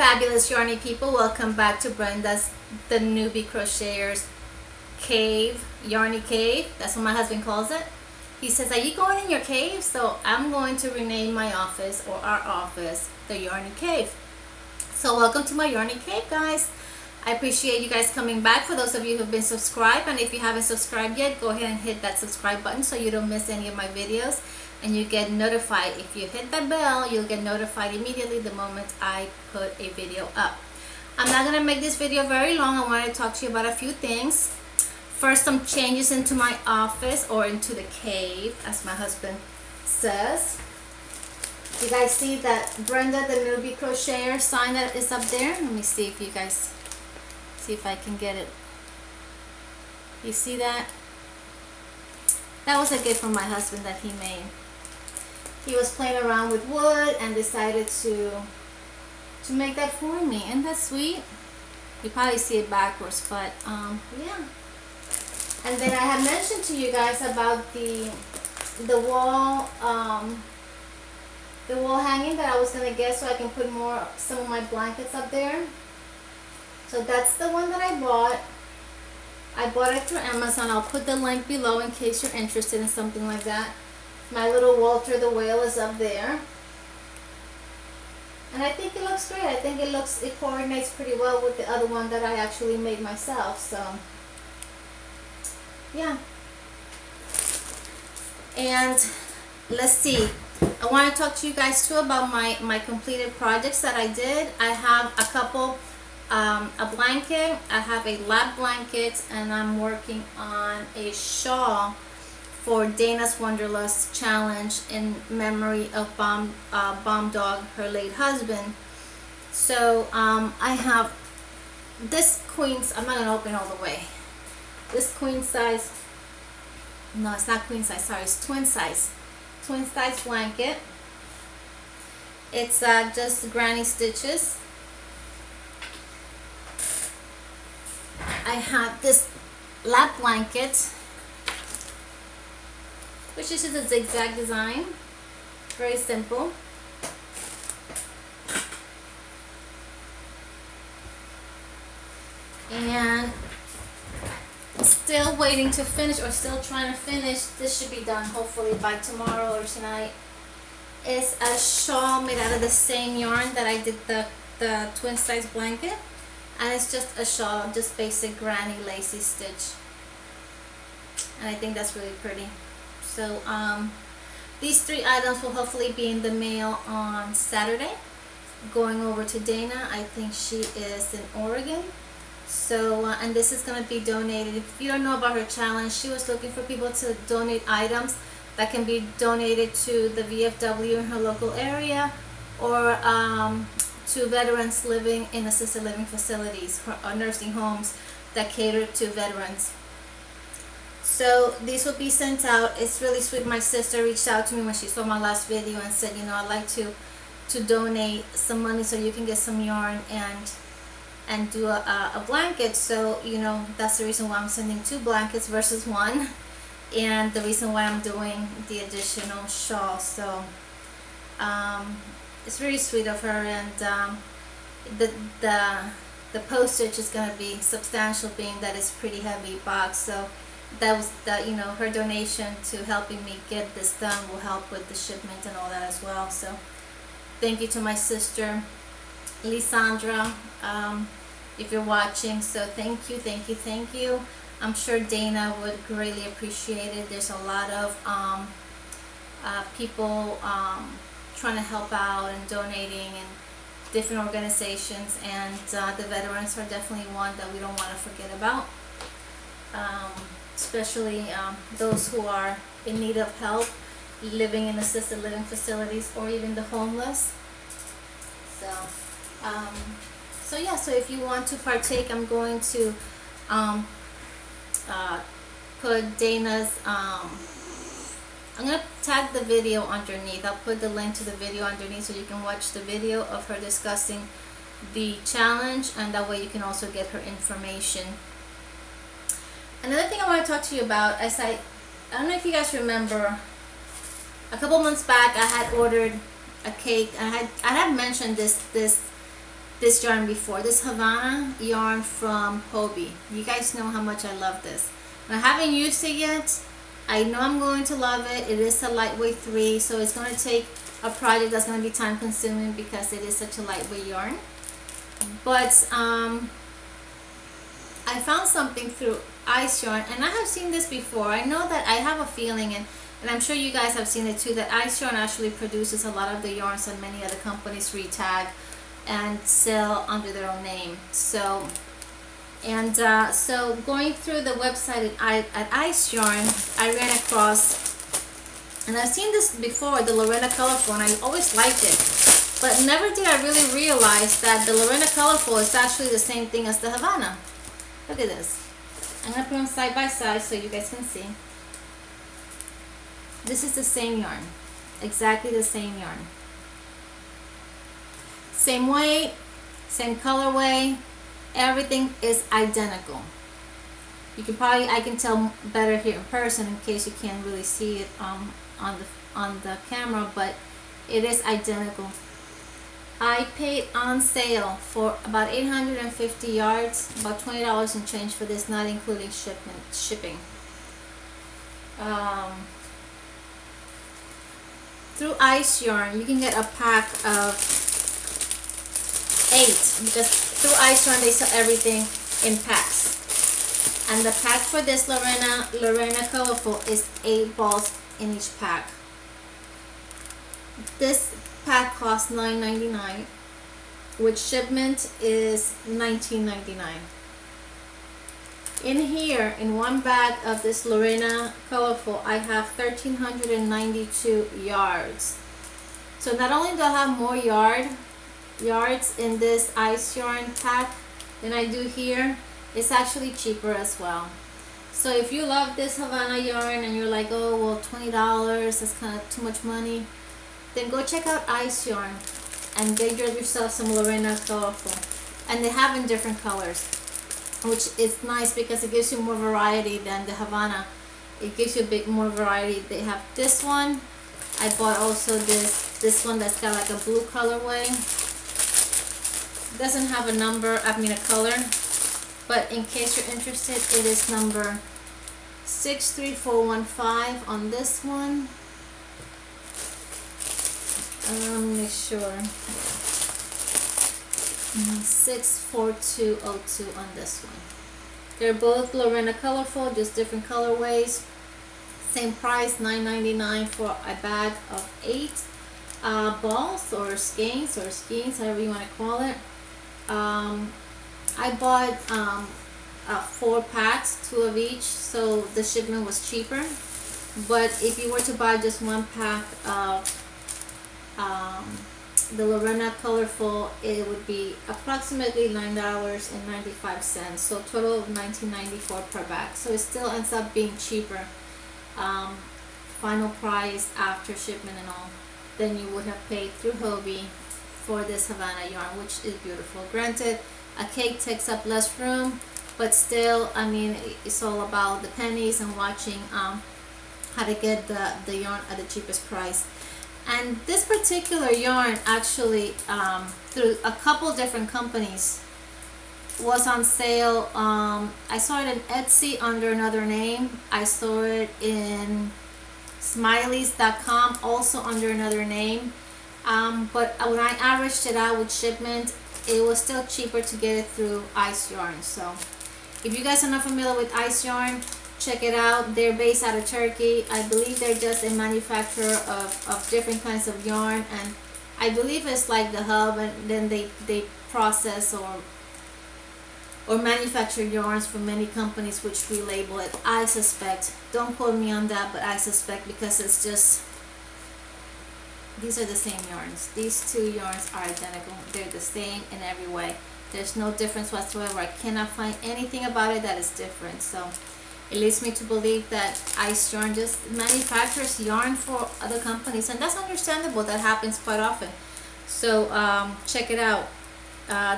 fabulous Yarney people. Welcome back to Brenda's The Newbie Crocheters Cave, Yarney Cave. That's what my husband calls it. He says, are you going in your cave? So I'm going to rename my office, or our office, the Yarney Cave. So welcome to my Yarney Cave, guys. I appreciate you guys coming back. For those of you who've been subscribed, and if you haven't subscribed yet, go ahead and hit that subscribe button so you don't miss any of my videos and you get notified. If you hit that bell, you'll get notified immediately the moment I put a video up. I'm not going to make this video very long. I want to talk to you about a few things. First, some changes into my office, or into the cave, as my husband says. You guys see that Brenda the Newbie Crocheter sign that is up there? Let me see if you guys, see if I can get it. You see that? That was a gift from my husband that he made. He was playing around with wood and decided to make that for me. Isn't that sweet? You probably see it backwards, but yeah. And then I had mentioned to you guys about the wall hanging that I was gonna get, so I can put some of my blankets up there. So that's the one that I bought. I bought it through Amazon. I'll put the link below in case you're interested in something like that. My little Walter the whale is up there. And I think it looks great. I think it coordinates pretty well with the other one that I actually made myself. So yeah. And let's see. I want to talk to you guys too about my completed projects that I did. I have a couple, a blanket, I have a lap blanket, and I'm working on a shawl for Dana's Wonderlust challenge in memory of Bombdog, her late husband. So I have this queen's, I'm not going to open all the way. This queen size, no, it's not queen size, sorry, it's twin size blanket. It's just granny stitches. I have this lap blanket, which is just a zigzag design, very simple. And still waiting to finish, or still trying to finish, this should be done hopefully by tomorrow or tonight, is a shawl made out of the same yarn that I did the twin size blanket. And it's just a shawl, just basic granny lacy stitch, and I think that's really pretty. So these 3 items will hopefully be in the mail on Saturday. Going over to Dana, I think she is in Oregon. So and this is going to be donated. If you don't know about her challenge, she was looking for people to donate items that can be donated to the VFW in her local area, or to veterans living in assisted living facilities or nursing homes that cater to veterans. So these will be sent out. It's really sweet. My sister reached out to me when she saw my last video and said, you know, I'd like to donate some money so you can get some yarn and do a blanket. So, you know, that's the reason why I'm sending 2 blankets versus 1, and the reason why I'm doing the additional shawl. So it's really sweet of her, and the postage is going to be substantial, being that it's pretty heavy box. So that was you know, her donation to helping me get this done will help with the shipment and all that as well. So thank you to my sister Lisandra, if you're watching. So thank you. I'm sure Dana would greatly appreciate it. There's a lot of people trying to help out and donating, and different organizations, and the veterans are definitely one that we don't want to forget about, especially those who are in need of help, living in assisted living facilities, or even the homeless. So yeah, so if you want to partake, I'm going to put Dana's I'm going to tag the video underneath. I'll put the link to the video underneath so you can watch the video of her discussing the challenge, and that way you can also get her information. Another thing I want to talk to you about is I don't know if you guys remember, a couple months back I had ordered a cake. I had mentioned this this yarn before, this Havana yarn from Hobie. You guys know how much I love this. I haven't used it yet. I know I'm going to love it. It is a lightweight 3, so it's going to take a project that's going to be time consuming because it is such a lightweight yarn. But I found something through Ice Yarn, and I have seen this before. I know that I have a feeling, and I'm sure you guys have seen it too, that Ice Yarn actually produces a lot of the yarns that many other companies retag and sell under their own name. So so going through the website at Ice Yarn, I ran across, and I've seen this before, the Lorena Colorful, and I always liked it, but never did I really realize that the Lorena Colorful is actually the same thing as the Havana. Look at this. I'm going to put them side by side so you guys can see. This is the same yarn. Exactly the same yarn. Same weight, same colorway. Everything is identical. You can probably, I can tell better here in person in case you can't really see it on the camera, but it is identical. I paid on sale for about 850 yards, about $20 and change for this, not including shipping. Through Ice Yarn, you can get a pack of 8, because through Ice Yarn they sell everything in packs. And the pack for this Lorena Colorful is 8 balls in each pack. This pack costs $9.99, with shipment is $19.99. In here, in one bag of this Lorena Colorful, I have 1,392 yards. So not only do I have more yards in this Ice Yarn pack than I do here, it's actually cheaper as well. So if you love this Havana yarn and you're like, oh well, $20, that's kind of too much money, then go check out Ice Yarn and get yourself some Lorena Colorful. And they have in different colors, which is nice because it gives you more variety than the Havana. It gives you a bit more variety. They have this one. I bought also this one that's got like a blue colorway. It doesn't have a number, a color, but in case you're interested, it is number 63415 on this one. Make sure. 64202 on this one. They're both Lorena Colorful, just different colorways. Same price, $9.99 for a bag of 8 balls or skeins, however you want to call it. I bought 4 packs, 2 of each, so the shipment was cheaper. But if you were to buy just one pack of the Lorena Colorful, it would be approximately $9.95, so a total of $19.94 per bag. So it still ends up being cheaper, final price after shipment and all, than you would have paid through Hobie for this Havana yarn, which is beautiful. Granted, a cake takes up less room, but still, it's all about the pennies and watching how to get the yarn at the cheapest price. And this particular yarn actually, through a couple different companies, was on sale. I saw it in Etsy under another name. I saw it in smileys.com also under another name. But when I averaged it out with shipment, it was still cheaper to get it through Ice Yarn. So if you guys are not familiar with Ice Yarn, check it out. They're based out of Turkey. I believe they're just a manufacturer of different kinds of yarn, and I believe it's like the hub, and then they process or manufacture yarns for many companies which relabel it. I suspect, don't quote me on that, but I suspect, because it's just, these are the same yarns. These 2 yarns are identical. They're the same in every way. There's no difference whatsoever. I cannot find anything about it that is different. So it leads me to believe that Ice Yarn just manufactures yarn for other companies, and that's understandable. That happens quite often. So check it out.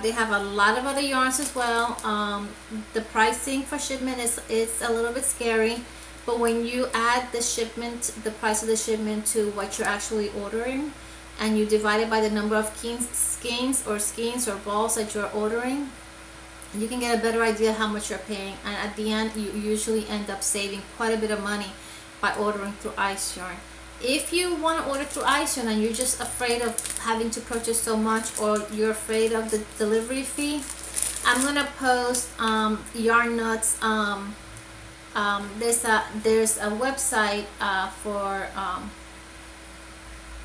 They have a lot of other yarns as well. The pricing for shipment is a little bit scary, but when you add the shipment, the price of the shipment to what you're actually ordering, and you divide it by the number of skeins or balls that you're ordering, you can get a better idea how much you're paying, and at the end you usually end up saving quite a bit of money by ordering through Ice Yarn. If you want to order through Ice Yarn and you're just afraid of having to purchase so much, or you're afraid of the delivery fee, I'm gonna post Yarn Nuts. There's a website for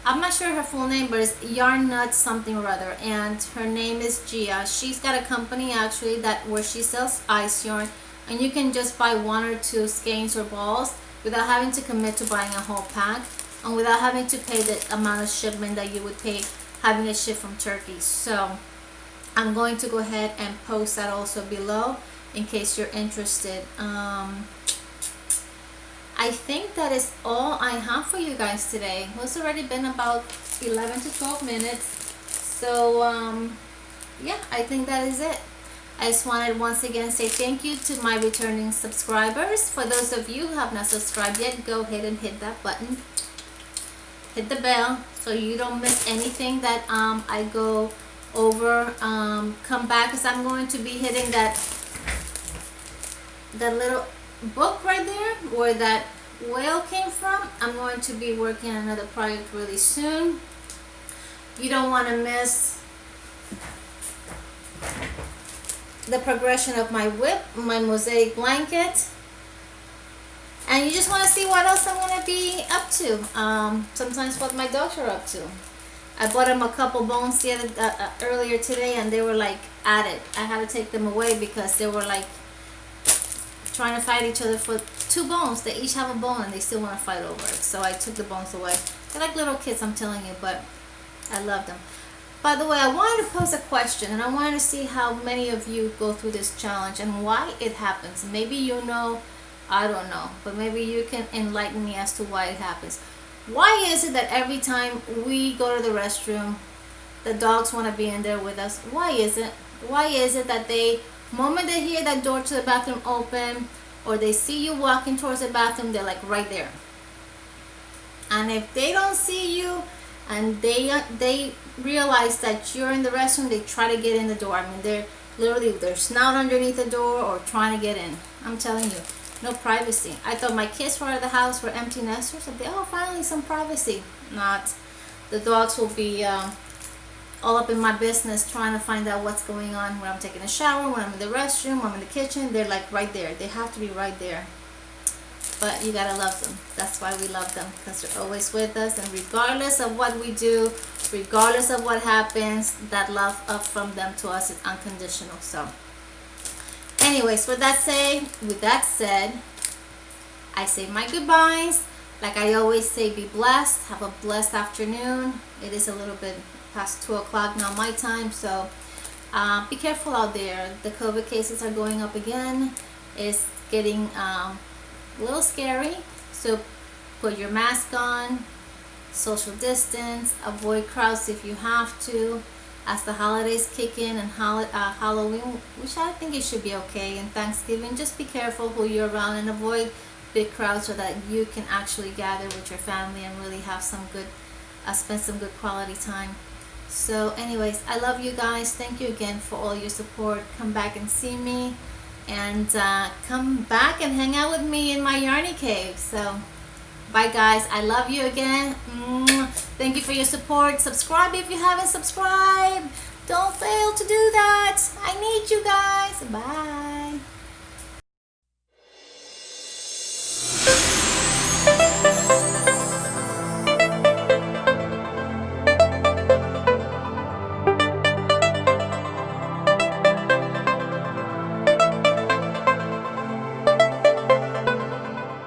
I'm not sure her full name, but it's Yarn Nuts something or other, and her name is Gia. She's got a company actually where she sells ice yarn, and you can just buy 1 or 2 skeins or balls without having to commit to buying a whole pack, and without having to pay the amount of shipment that you would pay having it shipped from Turkey. So I'm going to go ahead and post that also below in case you're interested. I think that is all I have for you guys today. It's already been about 11 to 12 minutes. So yeah, I think that is it. I just wanted once again say thank you to my returning subscribers. For those of you who have not subscribed yet, go ahead and hit that button. Hit the bell so you don't miss anything that I go over. Come back, because I'm going to be hitting that little book right there where that whale came from. I'm going to be working on another project really soon. You don't want to miss the progression of my whip, my mosaic blanket, and you just want to see what else I'm going to be up to. Sometimes what my dogs are up to. I bought them a couple bones earlier today, and they were like at it. I had to take them away because they were like trying to fight each other for 2 bones. They each have a bone and they still want to fight over it. So I took the bones away. They're like little kids, I'm telling you, but I love them. By the way, I wanted to pose a question, and I wanted to see how many of you go through this challenge and why it happens. Maybe you know, I don't know, but maybe you can enlighten me as to why it happens. Why is it that every time we go to the restroom, the dogs want to be in there with us? Why is it? Why is it that moment they hear that door to the bathroom open, or they see you walking towards the bathroom, they're like right there? And if they don't see you and they realize that you're in the restroom, they try to get in the door. I mean, they're literally their snout underneath the door or trying to get in. I'm telling you, no privacy. I thought my kids were out of the house, were empty nesters, and finally some privacy. Not. The dogs will be all up in my business trying to find out what's going on when I'm taking a shower, when I'm in the restroom, when I'm in the kitchen. They're like right there. They have to be right there. But you gotta love them. That's why we love them, because they're always with us, and regardless of what we do, regardless of what happens, that love from them to us is unconditional. So anyways, with that said, I say my goodbyes. Like I always say, be blessed. Have a blessed afternoon. It is a little bit past 2 o'clock now my time, so be careful out there. The COVID cases are going up again. It's getting a little scary, so put your mask on, social distance, avoid crowds if you have to. As the holidays kick in, and Halloween, which I think it should be okay, and Thanksgiving, just be careful who you're around and avoid big crowds so that you can actually gather with your family and really have some good spend some good quality time. So anyways, I love you guys. Thank you again for all your support. Come back and see me, and come back and hang out with me in my Yarney cave. So bye guys, I love you again. Thank you for your support. Subscribe if you haven't subscribed. Don't fail to do that. I need you guys. Bye.